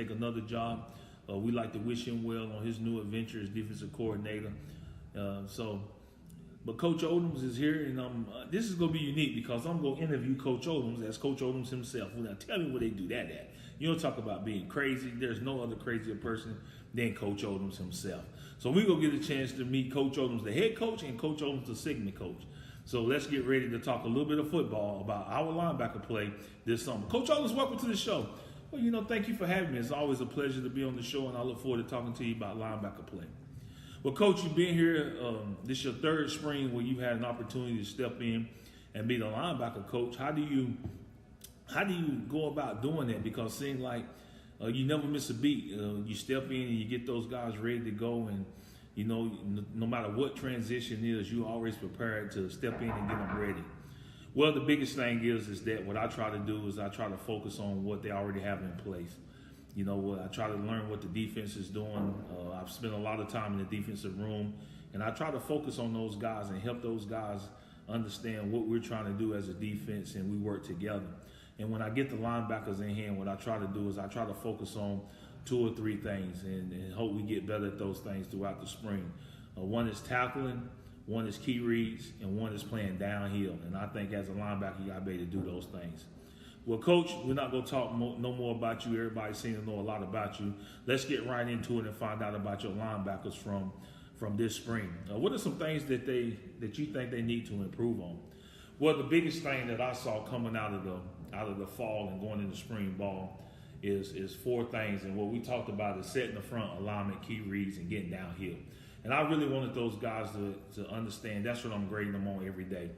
take another job. We like to wish him well on his new adventure as defensive coordinator. But Coach Odums is here, and this is going to be unique because I'm going to interview Coach Odums as Coach Odums himself. Now, tell me where they do that at. You don't talk about being crazy. There's no other crazier person than Coach Odums himself. So we're going to get a chance to meet Coach Odums, the head coach, and Coach Odums, the segment coach. So let's get ready to talk a little bit of football about our linebacker play this summer. Coach Odums, welcome to the show. Well, thank you for having me. It's always a pleasure to be on the show, and I look forward to talking to you about linebacker play. Well, Coach, you've been here. This is your third spring where you had an opportunity to step in and be the linebacker coach. How do you go about doing that? Because it seems like you never miss a beat. You step in and you get those guys ready to go, and no matter what transition is, you're always prepared to step in and get them ready. Well, the biggest thing is that what I try to do is I try to focus on what they already have in place. I try to learn what the defense is doing. I've spent a lot of time in the defensive room, and I try to focus on those guys and help those guys understand what we're trying to do as a defense, and we work together. And when I get the linebackers in hand, what I try to do is I try to focus on 2 or 3 things and hope we get better at those things throughout the spring. One is tackling, one is key reads, and one is playing downhill. And I think as a linebacker, you got to be able to do those things. Well, Coach, we're not going to talk no more about you. Everybody seems to know a lot about you. Let's get right into it and find out about your linebackers from this spring. What are some things that you think they need to improve on? Well, the biggest thing that I saw coming out of the fall and going into spring ball is 4 things. And what we talked about is setting the front, alignment, key reads, and getting downhill. And I really wanted those guys to understand that's what I'm grading them on every day.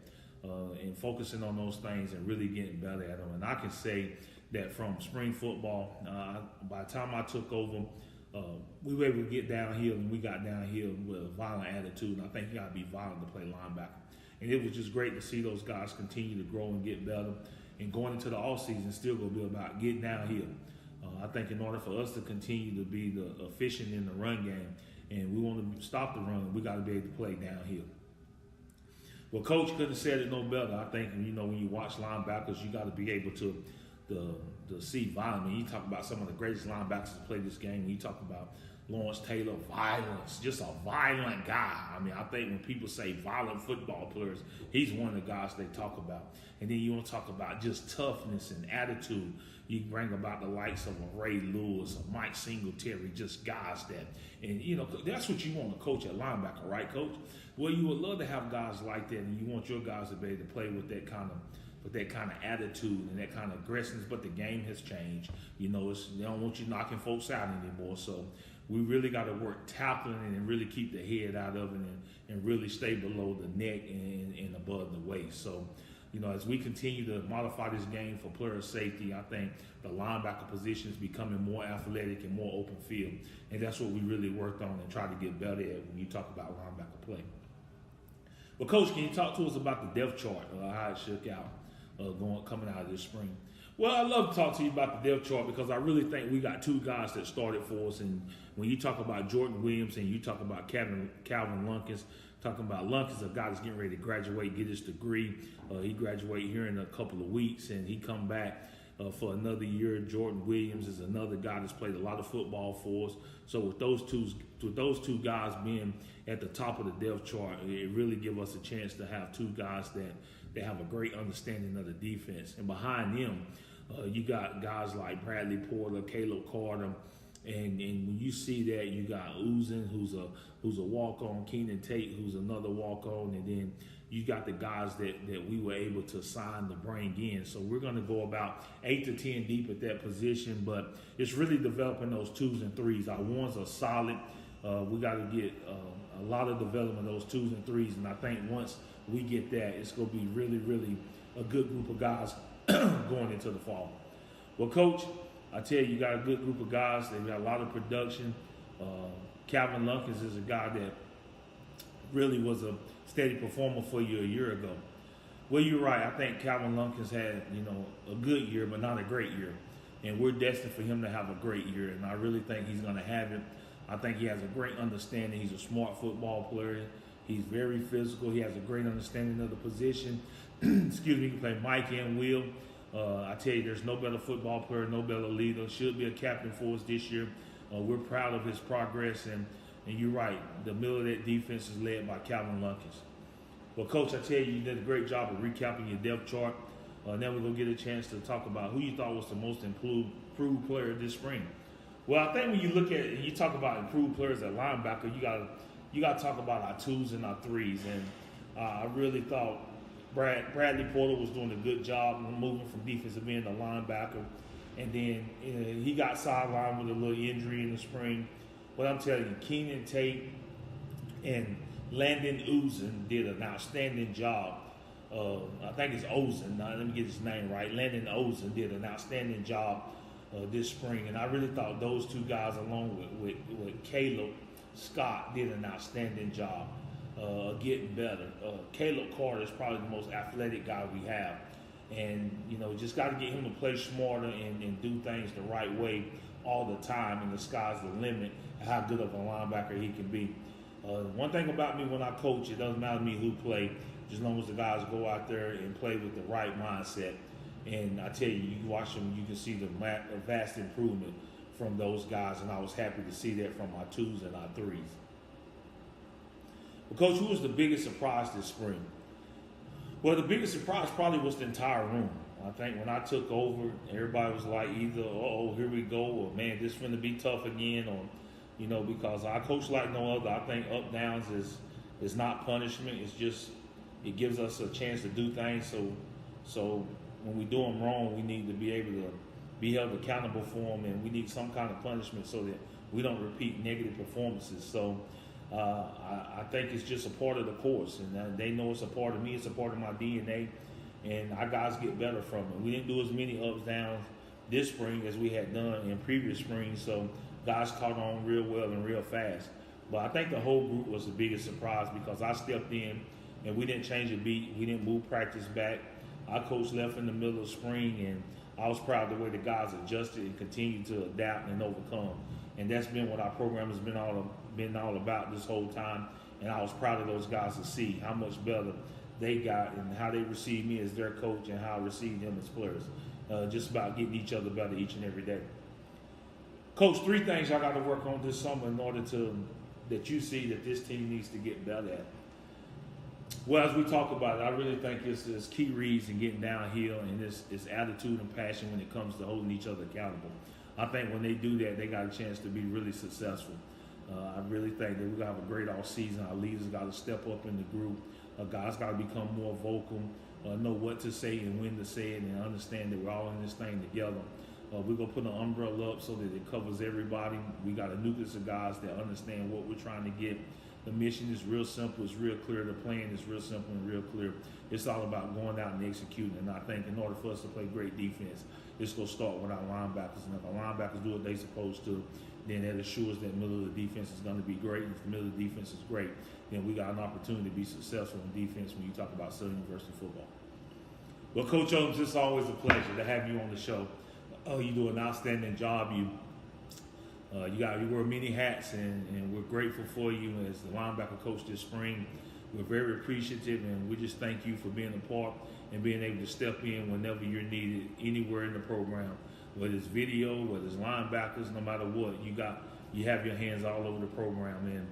And focusing on those things and really getting better at them. And I can say that from spring football, by the time I took over, we were able to get downhill, and we got downhill with a violent attitude. And I think you got to be violent to play linebacker. And it was just great to see those guys continue to grow and get better. And going into the offseason, still going to be about getting downhill. I think in order for us to continue to be the efficient in the run game, and we want to stop the run, we got to be able to play downhill. Well, Coach couldn't have said it no better. I think, when you watch linebackers, you got to be able to see violence. You talk about some of the greatest linebackers to play this game. When you talk about Lawrence Taylor, violence, just a violent guy. I think when people say violent football players, he's one of the guys they talk about. And then you want to talk about just toughness and attitude. You bring about the likes of a Ray Lewis, a Mike Singletary, just guys that, and that's what you want to coach at linebacker, right, Coach? Well, you would love to have guys like that, and you want your guys to be able to play with that kind of attitude and that kind of aggressiveness. But the game has changed. They don't want you knocking folks out anymore. So we really got to work tackling and really keep the head out of it and really stay below the neck and above the waist. So, as we continue to modify this game for player safety, I think the linebacker position is becoming more athletic and more open field. And that's what we really worked on and tried to get better at when you talk about linebacker play. Well, Coach, can you talk to us about the depth chart, how it shook out coming out of this spring? Well, I'd love to talk to you about the depth chart because I really think we got 2 guys that started for us. And when you talk about Jordan Williams and you talk about Calvin Lunkins, talking about Lunkins, a guy that's getting ready to graduate, get his degree. He graduated here in a couple of weeks, and he come back for another year. Jordan Williams is another guy that's played a lot of football for us. So with those two guys being at the top of the depth chart, it really give us a chance to have 2 guys that have a great understanding of the defense. And behind them, you got guys like Bradley Porter, Caleb Carter, and when you see that, you got Odums, who's a walk-on, Keenan Tate, who's another walk-on, and then you got the guys that we were able to sign to bring in. So we're going to go about 8 to 10 deep at that position, but it's really developing those 2s and 3s. Our 1s are solid. We got to get a lot of development of those 2s and 3s, and I think once we get that, it's going to be really, really a good group of guys going into the fall. Well, Coach, I tell you got a good group of guys. They've got a lot of production. Calvin Lunkins is a guy that really was a steady performer for you a year ago. Well, you're right. I think Calvin Lunkins had, a good year, but not a great year. And we're destined for him to have a great year, and I really think he's going to have it. I think he has a great understanding. He's a smart football player. He's very physical. He has a great understanding of the position. Excuse me, he can play Mike and Will. I tell you, there's no better football player, no better leader. Should be a captain for us this year. We're proud of his progress, and you're right. The middle of that defense is led by Calvin Lunkins. Well, Coach, I tell you did a great job of recapping your depth chart. Now we're going to get a chance to talk about who you thought was the most improved player this spring. Well, I think when you look at and you talk about improved players at linebacker, you got to talk about our twos and our threes. And I really thought Bradley Porter was doing a good job moving from defensive end to linebacker. And then he got sidelined with a little injury in the spring. But I'm telling you, Keenan Tate and Landon Ozen did an outstanding job. I think it's Ozen. Now, let me get his name right. Landon Ozen did an outstanding job this spring. And I really thought those two guys, along with Caleb Scott, did an outstanding job getting better. Caleb Carter is probably the most athletic guy we have. And, just got to get him to play smarter and do things the right way all the time. And the sky's the limit how good of a linebacker he can be. One thing about me when I coach, it doesn't matter to me who play, as long as the guys go out there and play with the right mindset. And I tell you, you watch them, you can see the vast improvement from those guys, and I was happy to see that from our twos and our threes. Well, Coach, who was the biggest surprise this spring? Well, the biggest surprise probably was the entire room. I think when I took over, everybody was like either, here we go, or man, this is going to be tough again, or, because I coach like no other. I think up downs is not punishment. It's just, it gives us a chance to do things. So when we do them wrong, we need to be able to be held accountable for them, and we need some kind of punishment so that we don't repeat negative performances. So I think it's just a part of the course, and they know it's a part of me, it's a part of my DNA, and our guys get better from it. We didn't do as many ups, downs this spring as we had done in previous springs, so guys caught on real well and real fast. But I think the whole group was the biggest surprise because I stepped in and we didn't change a beat. We didn't move practice back. Our coach left in the middle of spring, and I was proud of the way the guys adjusted and continued to adapt and overcome. And that's been what our program has been all about this whole time. And I was proud of those guys to see how much better they got and how they received me as their coach and how I received them as players. Just about getting each other better each and every day. Coach, 3 things I got to work on this summer in order that you see that this team needs to get better at. Well, as we talk about it, I really think it's key reads and getting downhill, and it's attitude and passion when it comes to holding each other accountable. I think when they do that, they got a chance to be really successful. I really think that we're going to have a great off season. Our leaders got to step up in the group. Guys got to become more vocal, know what to say and when to say it, and understand that we're all in this thing together. We're going to put an umbrella up so that it covers everybody. We got a nucleus of guys that understand what we're trying to get. The mission is real simple. It's real clear. The plan is real simple and real clear. It's all about going out and executing. And I think in order for us to play great defense, it's going to start with our linebackers. And if our linebackers do what they're supposed to, then that assures that middle of the defense is going to be great. And if the middle of the defense is great, then we got an opportunity to be successful in defense when you talk about Southern University football. Well, Coach Odums, it's always a pleasure to have you on the show. You do an outstanding job. You wear many hats, and we're grateful for you as the linebacker coach this spring. We're very appreciative, and we just thank you for being a part and being able to step in whenever you're needed anywhere in the program, whether it's video, whether it's linebackers, no matter what. You have your hands all over the program,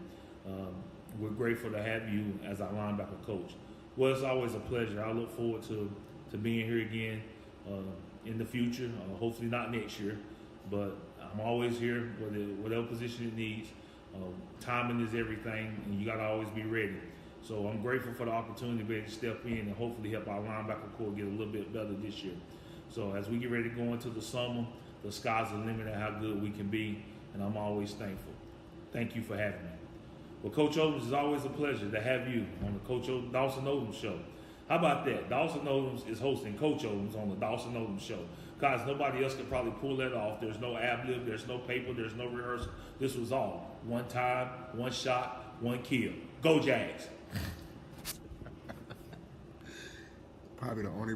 and we're grateful to have you as our linebacker coach. Well, it's always a pleasure. I look forward to being here again in the future, hopefully not next year, but I'm always here, whatever position it needs. Timing is everything, and you got to always be ready. So I'm grateful for the opportunity to be able to step in and hopefully help our linebacker core get a little bit better this year. So as we get ready to go into the summer, the sky's the limit of how good we can be, and I'm always thankful. Thank you for having me. Well, Coach Odums, it's always a pleasure to have you on the Dawson Odums Show. How about that? Dawson Odums is hosting Coach Odums on the Dawson Odums Show. Guys, nobody else could probably pull that off. There's no ad-lib, there's no paper, there's no rehearsal. This was all one time, one shot, one kill. Go Jags. Probably the only